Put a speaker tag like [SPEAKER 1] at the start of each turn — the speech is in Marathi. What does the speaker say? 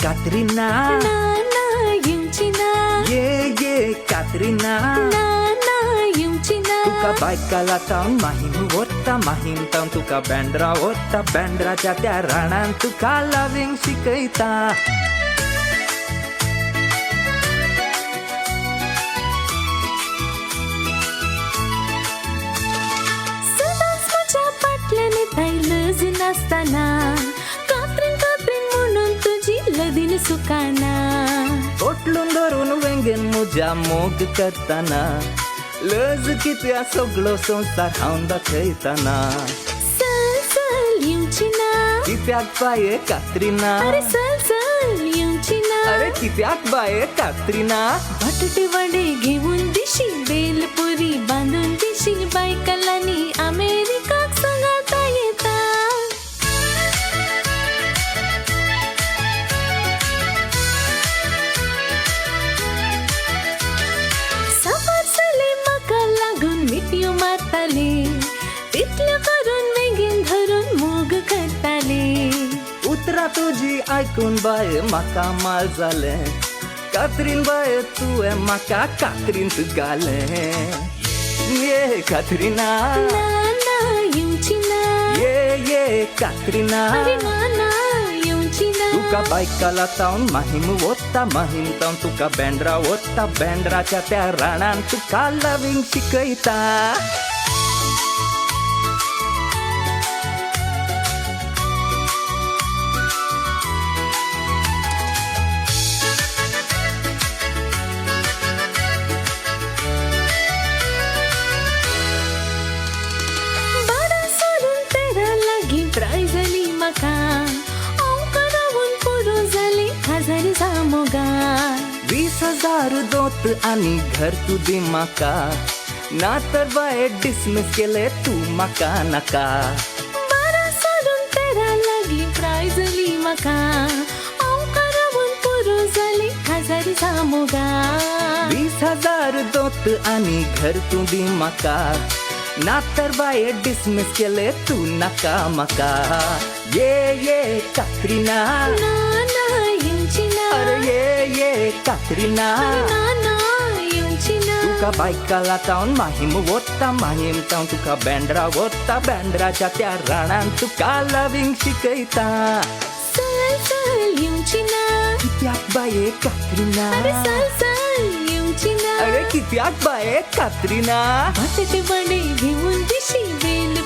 [SPEAKER 1] Katrina,
[SPEAKER 2] na na yung china,
[SPEAKER 1] Ye Katrina,
[SPEAKER 2] na na yung china.
[SPEAKER 1] तुका बायकाला तावन माहीम वोत्ता माहीम तावन तुका बँड्रा वोत्ता बँड्राच्या त्या राणान तुका लविंग शिकयता.
[SPEAKER 2] सदांच माझ्या पाटल्याने ताईलज नसताना कात्रीन कात्रीन म्हणून तुझी लदीन सुकाना.
[SPEAKER 1] ओटलून धरून वेंगेन मुजा मोग करताना लज कित्या सगळो संसार हांव दाखयताना.
[SPEAKER 2] सल सल yung china,
[SPEAKER 1] कित्याक बाये कात्रिना,
[SPEAKER 2] अरे सल सल yung china.
[SPEAKER 1] अरे कित्याक बाये कात्रिना.
[SPEAKER 2] बटाटे वडे घेऊन दिशी बेलपुरी बांधून दिशी बायकालानी अमेरिकाक सांगता येता. सफरसले म्हाका लागून मिठ्यो मारताले तितल्यो करून वेगीन धरून मोग करताले.
[SPEAKER 1] उतरा तुझी ऐकून बाये म्हाका माल जाले. कात्रीन बाये तुवें म्हाका कात्रींत घाले. ये कात्रिना,
[SPEAKER 2] ना ना yung china,
[SPEAKER 1] ये कात्रिना,
[SPEAKER 2] अरे ना ना yung china.
[SPEAKER 1] तुका बायकाला तावन माहीम वोत्ता माहीम तावन तुका बँड्रा वोत्ता बँड्राच्या त्या राणान तुका लविंग शिकयता.
[SPEAKER 2] बारा सोडून तेरा लागी ट्राय झाली म्हाका करावून पुरो जाली 1000 जामोगा.
[SPEAKER 1] 20,000 दोत आणि घर तू दी म्हाका ना तर बाये डिसमिस केले तू म्हाका नाका.
[SPEAKER 2] बारा सोडून तेरा लागी ट्राय झाली म्हाका करावून पुरो जाली 1000 जामोगा.
[SPEAKER 1] 20,000 दोत आणि घर तू दी म्हाका ना तर बाये डिसमिस केले तू नाका म्हाका. ये कात्रिना,
[SPEAKER 2] ना ना yung china,
[SPEAKER 1] अरे ये कात्रिना.
[SPEAKER 2] ना ना yung china.
[SPEAKER 1] तुका बायकाला तावन माहीम वोत्ता माहीम तावन तुका बँड्रा वोत्ता बँड्राच्या त्या राणान तुका लविंग शिकयता.
[SPEAKER 2] सल सल yung china,
[SPEAKER 1] कित्याक बाये कात्रिना,
[SPEAKER 2] अरे सल सल yung china.
[SPEAKER 1] अरे कित्याक बाये कात्रिना.
[SPEAKER 2] बटाटे वडे घेऊन दिशी बेल